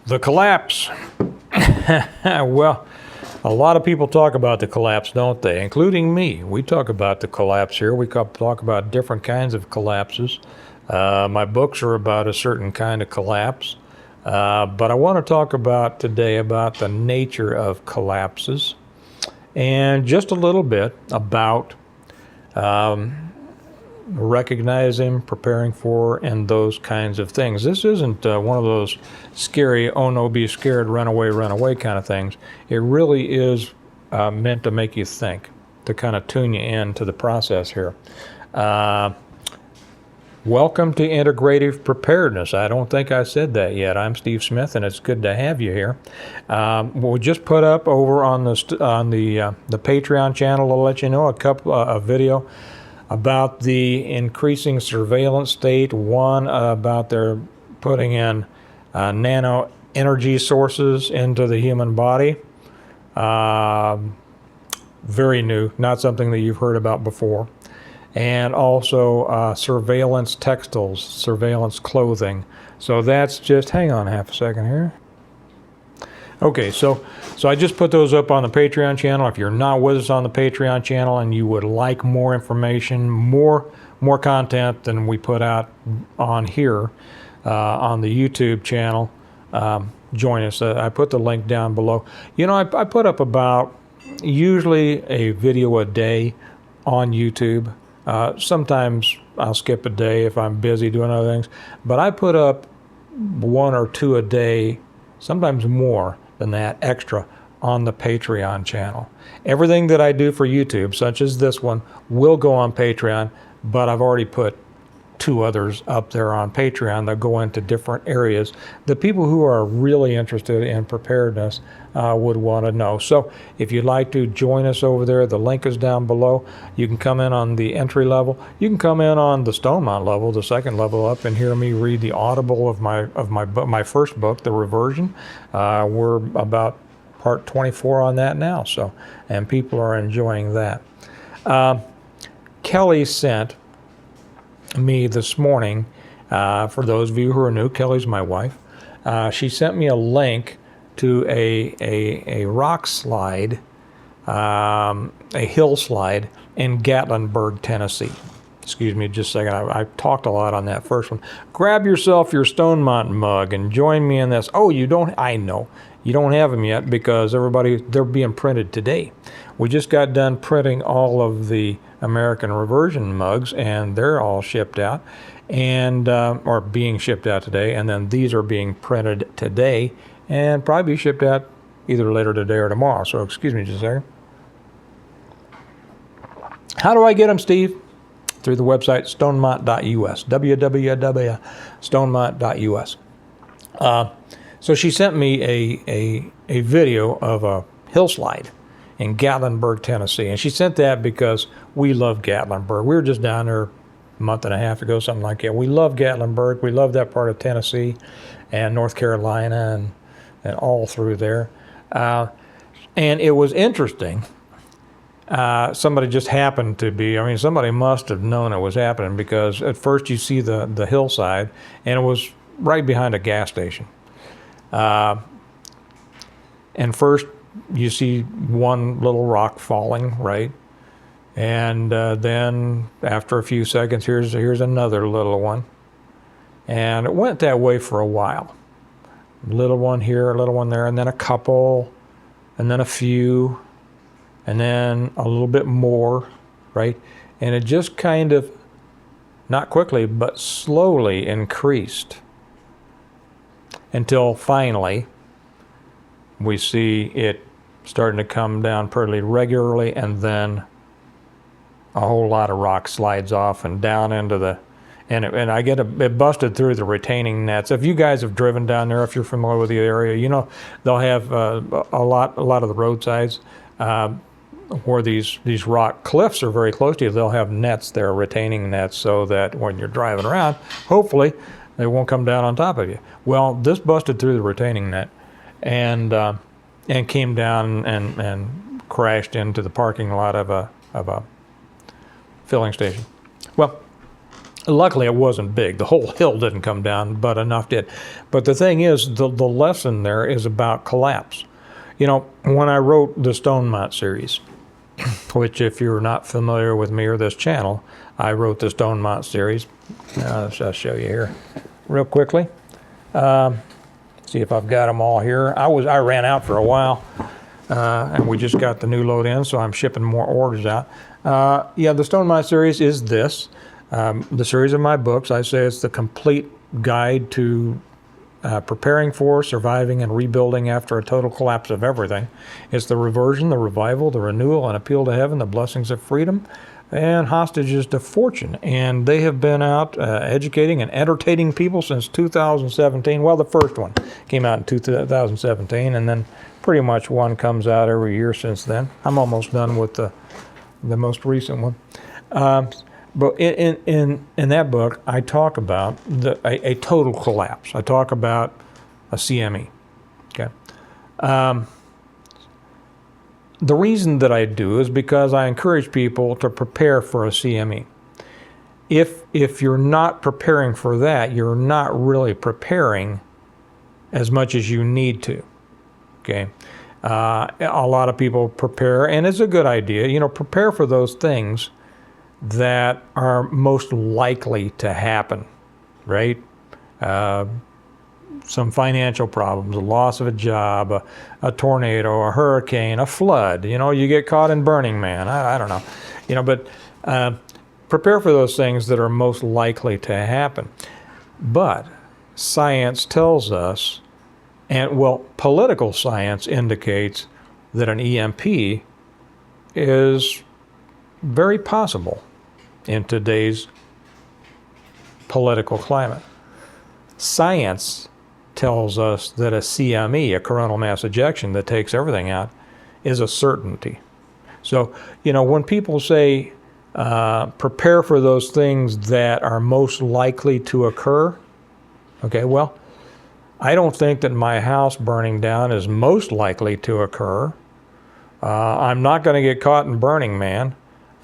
The collapse. Well, a lot of people talk about the collapse, don't they? Including me. We talk about the collapse here. We talk about different kinds of collapses. My books are about a certain kind of collapse. But I want to talk about today about the nature of collapses and just a little bit about recognizing, preparing for, and those kinds of things. This isn't one of those scary, oh no, be scared, run away kind of things. It really is meant to make you think, to kind of tune you in to the process here. Welcome to Integrative Preparedness. I don't think I said that yet. I'm Steve Smith, and it's good to have you here. We'll just put up over on the Patreon channel to let you know a video about the increasing surveillance state. One about their putting in nano energy sources into the human body. Very new, not something that you've heard about before. And also surveillance textiles, surveillance clothing. So that's just, hang on half a second here. Okay, so I just put those up on the Patreon channel. If you're not with us on the Patreon channel and you would like more information, more content than we put out on here on the YouTube channel, join us. I put the link down below. You know, I put up about usually a video a day on YouTube. Sometimes I'll skip a day if I'm busy doing other things, but I put up 1 or 2 a day, sometimes more than that extra on the Patreon channel. Everything that I do for YouTube, such as this one, will go on Patreon, but I've already put 2 others up there on Patreon that go into different areas. The people who are really interested in preparedness would want to know. So if you'd like to join us over there, the link is down below. You can come in on the entry level. You can come in on the Stonemont level, the second level up, and hear me read the audible of my first book, The Reversion. We're about part 24 on that now, so, and people are enjoying that. Kelly sent me this morning, for those of you who are new, Kelly's my wife. She sent me a link to a rock slide, a hill slide in Gatlinburg, Tennessee. Excuse me just a second. I talked a lot on that first one. Grab yourself your Stonemont mug and join me in this. Oh, you don't? I know. You don't have them yet because they're being printed today. We just got done printing all of the American Reversion mugs, and they're all shipped out, and or being shipped out today. And then these are being printed today, and probably be shipped out either later today or tomorrow. So excuse me just a second. How do I get them, Steve? Through the website stonemont.us, www.stonemont.us. So she sent me a video of a hillslide in Gatlinburg, Tennessee. And she sent that because we love Gatlinburg. We were just down there a month and a half ago, something like that. We love Gatlinburg. We love that part of Tennessee and North Carolina and all through there. And it was interesting. Somebody just happened to be, somebody must have known it was happening because at first you see the hillside and it was right behind a gas station. And first you see one little rock falling, right? And then after a few seconds, here's another little one. And it went that way for a while. Little one here, a little one there, and then a couple, and then a few, and then a little bit more, right? And it just kind of, not quickly, but slowly increased until finally we see it starting to come down pretty regularly, and then a whole lot of rock slides off and down into the, and it busted through the retaining nets. If you guys have driven down there, if you're familiar with the area, you know they'll have a lot of the roadsides where these rock cliffs are very close to you. They'll have nets there, retaining nets, so that when you're driving around, hopefully they won't come down on top of you. Well, this busted through the retaining net and came down and crashed into the parking lot of a filling station. Well, Luckily, it wasn't big. The whole hill didn't come down, but enough did. But the thing is, the lesson there is about collapse. You know, when I wrote the Stone Mount series, which if you're not familiar with me or this channel, I wrote the Stone Mount series. I'll show you here real quickly. See if I've got them all here. I ran out for a while, and we just got the new load in, so I'm shipping more orders out. Yeah, the Stone Mount series is this. The series of my books. I say it's the complete guide to preparing for, surviving, and rebuilding after a total collapse of everything. It's the reversion, the revival, the renewal, and appeal to heaven, the blessings of freedom, and hostages to fortune. And they have been out educating and entertaining people since 2017. Well, the first one came out in 2017, and then pretty much one comes out every year since then. I'm almost done with the most recent one. But in that book, I talk about a total collapse. I talk about a CME. Okay. The reason that I do is because I encourage people to prepare for a CME. If you're not preparing for that, you're not really preparing as much as you need to. Okay. A lot of people prepare, and it's a good idea. You know, prepare for those things that are most likely to happen, right? Some financial problems, a loss of a job, a tornado, a hurricane, a flood. You know, you get caught in Burning Man. I don't know. You know, but prepare for those things that are most likely to happen. But science tells us, and well, political science indicates that an EMP is very possible in today's political climate. Science tells us that a CME, a coronal mass ejection that takes everything out, is a certainty. So, you know, when people say prepare for those things that are most likely to occur, okay, well, I don't think that my house burning down is most likely to occur. I'm not going to get caught in Burning Man.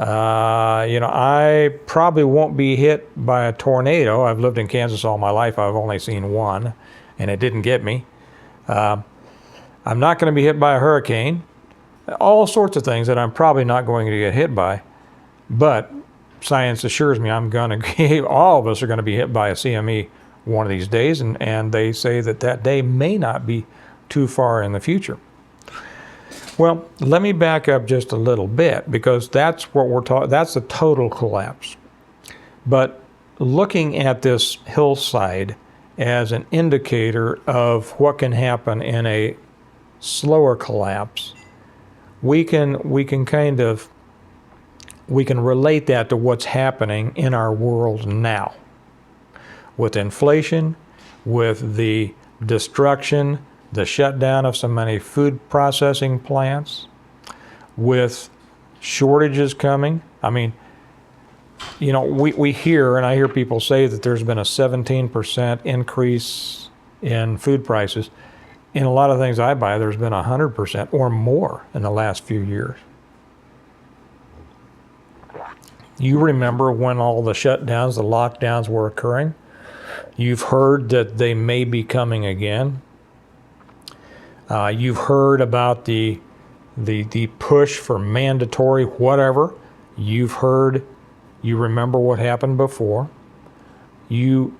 You know, I probably won't be hit by a tornado. I've lived in Kansas all my life. I've only seen one, and it didn't get me. I'm not going to be hit by a hurricane. All sorts of things that I'm probably not going to get hit by. But science assures me all of us are going to be hit by a CME one of these days, and they say that day may not be too far in the future. Well, let me back up just a little bit, because that's what we're talking. That's a total collapse. But looking at this hillside as an indicator of what can happen in a slower collapse, we can relate that to what's happening in our world now, with inflation, with the destruction, the shutdown of so many food processing plants, with shortages coming. I mean, you know, we hear, and I hear people say that there's been a 17% increase in food prices. In a lot of things I buy, there's been 100% or more in the last few years. You remember when all the shutdowns, the lockdowns were occurring? You've heard that they may be coming again. You've heard about the push for mandatory whatever. You remember what happened before. You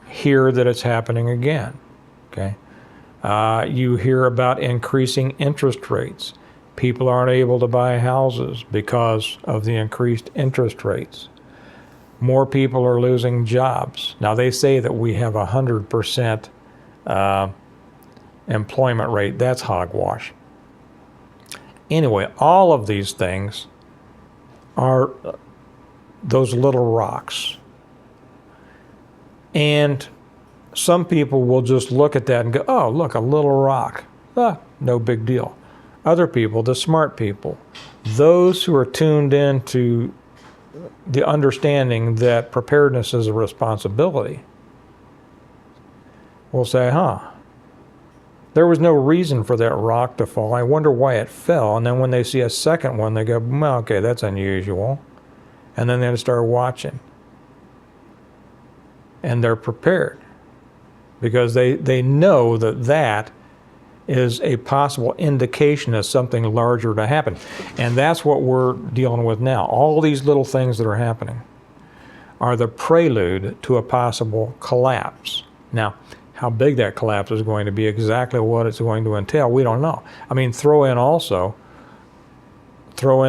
hear that it's happening again. Okay. You hear about increasing interest rates. People aren't able to buy houses because of the increased interest rates. More people are losing jobs. Now, they say that we have 100% employment rate. That's hogwash. Anyway, all of these things are those little rocks. And some people will just look at that and go, oh, look, a little rock. No big deal. Other people, the smart people, those who are tuned into the understanding that preparedness is a responsibility, will say, there was no reason for that rock to fall. I wonder why it fell. And then when they see a second one, they go, well, okay, that's unusual. And then they start watching. and they're prepared because they know that that is a possible indication of something larger to happen. And that's what we're dealing with now. All these little things that are happening are the prelude to a possible collapse. Now, how big that collapse is going to be, exactly what it's going to entail, we don't know. I mean, throw in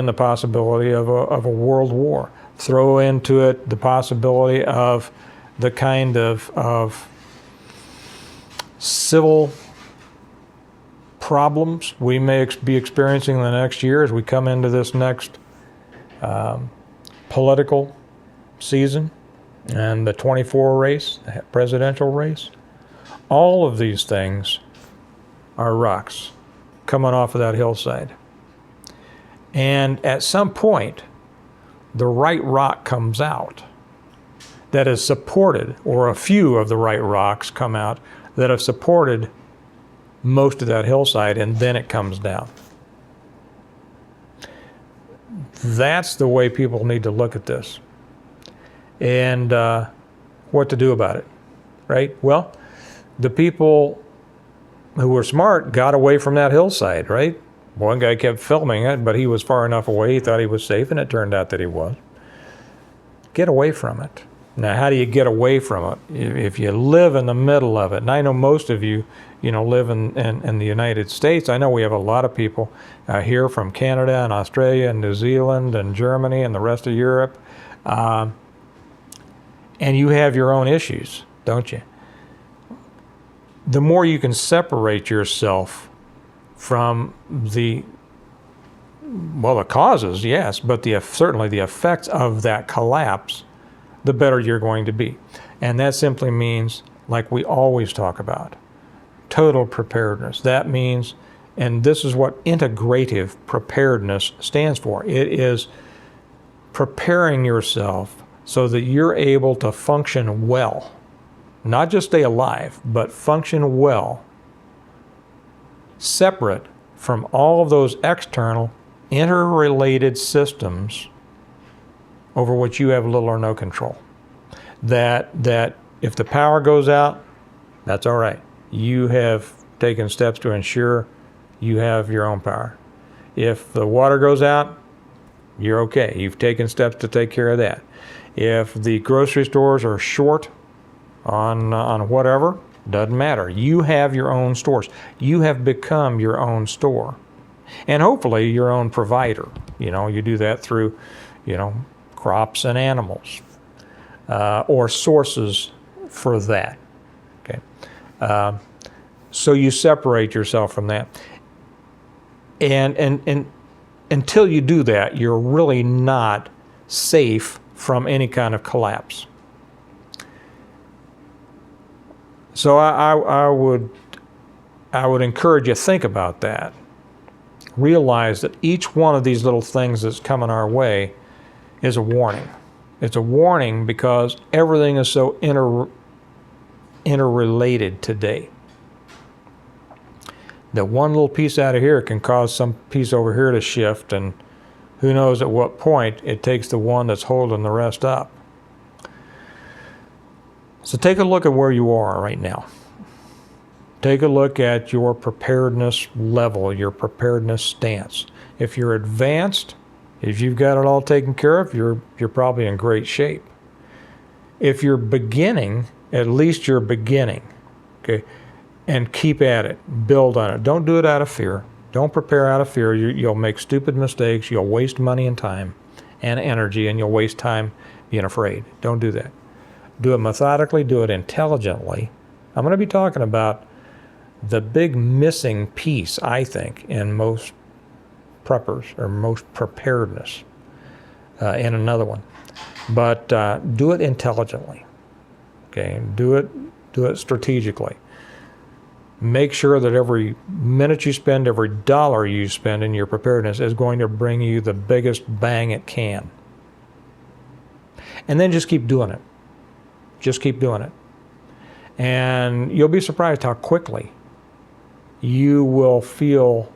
the possibility of a world war. Throw into it the possibility of the kind of civil problems we may be experiencing in the next year as we come into this next political season and the 24 race, the presidential race. All of these things are rocks coming off of that hillside. And at some point, the right rock comes out that is supported, or a few of the right rocks come out that have supported most of that hillside, and then it comes down. That's the way people need to look at this. And what to do about it, right? Well, the people who were smart got away from that hillside, right? One guy kept filming it, but he was far enough away, he thought he was safe, and it turned out that he was. Get away from it. Now, how do you get away from it? If you live in the middle of it, and I know most of you, live in the United States. I know we have a lot of people here from Canada and Australia and New Zealand and Germany and the rest of Europe. And you have your own issues, don't you? The more you can separate yourself from the causes, yes, but certainly the effects of that collapse, the better you're going to be. And that simply means, like we always talk about, total preparedness. That means, and this is what integrative preparedness stands for, it is preparing yourself so that you're able to function well, not just stay alive, but function well, separate from all of those external, interrelated systems over which you have little or no control. That if the power goes out, that's all right. You have taken steps to ensure you have your own power. If the water goes out, you're okay. You've taken steps to take care of that. If the grocery stores are short on whatever, doesn't matter. You have your own stores. You have become your own store. And hopefully your own provider. You do that through, crops and animals, or sources for that. Okay. So you separate yourself from that. And until you do that, you're really not safe from any kind of collapse. So I would encourage you to think about that. Realize that each one of these little things that's coming our way is a warning. It's a warning because everything is so interrelated today. That one little piece out of here can cause some piece over here to shift, and who knows at what point it takes the one that's holding the rest up. So take a look at where you are right now. Take a look at your preparedness level, your preparedness stance. If you're advanced, if you've got it all taken care of, you're probably in great shape. If you're beginning, at least you're beginning, okay? And keep at it, build on it. Don't do it out of fear. Don't prepare out of fear. You'll make stupid mistakes, you'll waste money and time and energy, and you'll waste time being afraid. Don't do that. Do it methodically, do it intelligently. I'm going to be talking about the big missing piece, I think, in most preppers or most preparedness in another one. But do it intelligently. Okay, do it strategically. Make sure that every minute you spend, every dollar you spend in your preparedness is going to bring you the biggest bang it can. And then just keep doing it. Just keep doing it. And you'll be surprised how quickly you will feel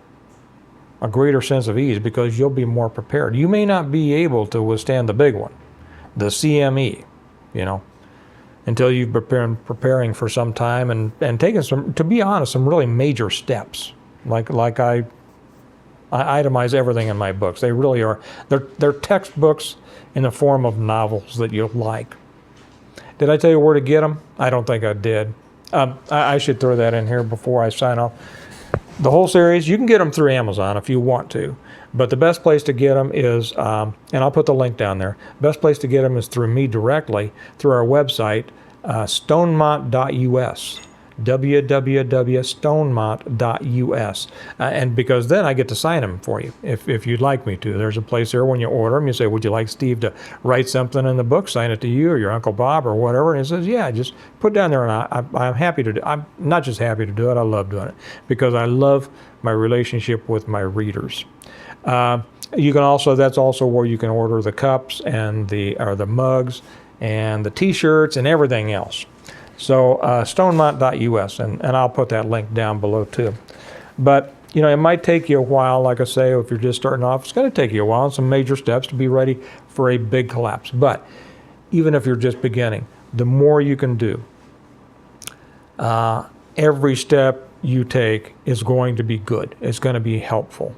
a greater sense of ease because you'll be more prepared. You may not be able to withstand the big one, the CME, until you've been preparing for some time and taken some, to be honest, some really major steps. Like I itemize everything in my books. They really are. They're textbooks in the form of novels that you'll like. Did I tell you where to get them? I don't think I did. I should throw that in here before I sign off. The whole series, you can get them through Amazon if you want to. But the best place to get them is, and I'll put the link down there, best place to get them is through me directly, through our website, stonemont.us, www.stonemont.us. And because then I get to sign them for you, if you'd like me to. There's a place there when you order them, you say, would you like Steve to write something in the book, sign it to you or your Uncle Bob or whatever? And he says, yeah, just put down there, and I'm happy to do it. I'm not just happy to do it, I love doing it, because I love my relationship with my readers. You can also, that's also where you can order the cups and the mugs and the t-shirts and everything else. So stonemont.us, and I'll put that link down below too. But you know, it might take you a while, like I say, if you're just starting off, it's going to take you a while and some major steps to be ready for a big collapse. But even if you're just beginning, the more you can do, every step you take is going to be good. It's going to be helpful.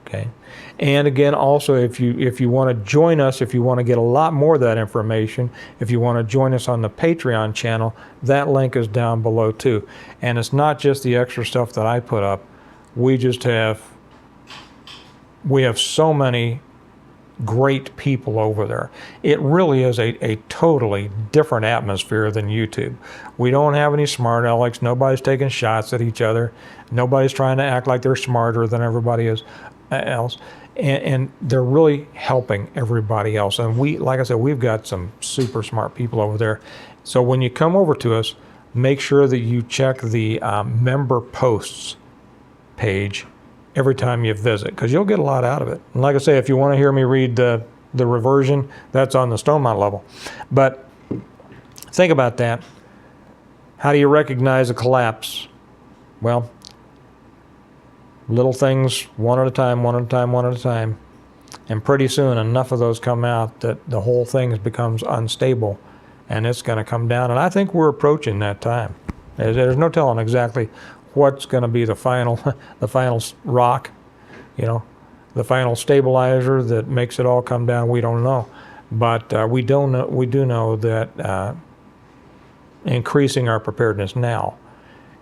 Okay. And again, also, if you want to join us, if you want to get a lot more of that information, if you want to join us on the Patreon channel, that link is down below too. And it's not just the extra stuff that I put up. We have so many great people over there. It really is a totally different atmosphere than YouTube. We don't have any smart alecks. Nobody's taking shots at each other. Nobody's trying to act like they're smarter than everybody else. And they're really helping everybody else. And like I said, we've got some super smart people over there. So when you come over to us, make sure that you check the member posts page every time you visit, because you'll get a lot out of it. And like I say, if you want to hear me read the reversion, that's on the Stonemont level. But think about that. How do you recognize a collapse? Well, little things, one at a time, one at a time, one at a time. And pretty soon enough of those come out that the whole thing becomes unstable and it's going to come down. And I think we're approaching that time. There's no telling exactly what's going to be the final rock, you know, the final stabilizer that makes it all come down. We don't know. But we do know that increasing our preparedness now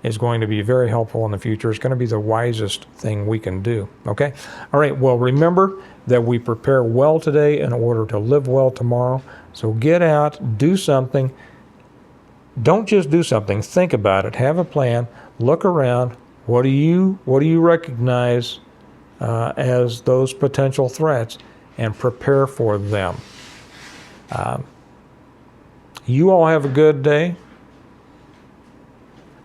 is going to be very helpful in the future. It's going to be the wisest thing we can do. Okay? All right. Well, remember that we prepare well today in order to live well tomorrow. So get out, do something. Don't just do something. Think about it. Have a plan. Look around. What do you recognize as those potential threats, and prepare for them. You all have a good day.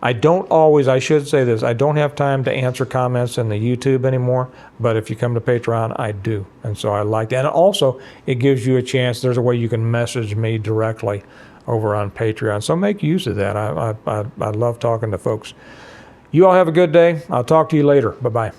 I should say this, I don't have time to answer comments in the YouTube anymore, but if you come to Patreon, I do. And so I like that. And also, it gives you a chance, there's a way you can message me directly over on Patreon. So make use of that. I love talking to folks. You all have a good day. I'll talk to you later. Bye-bye.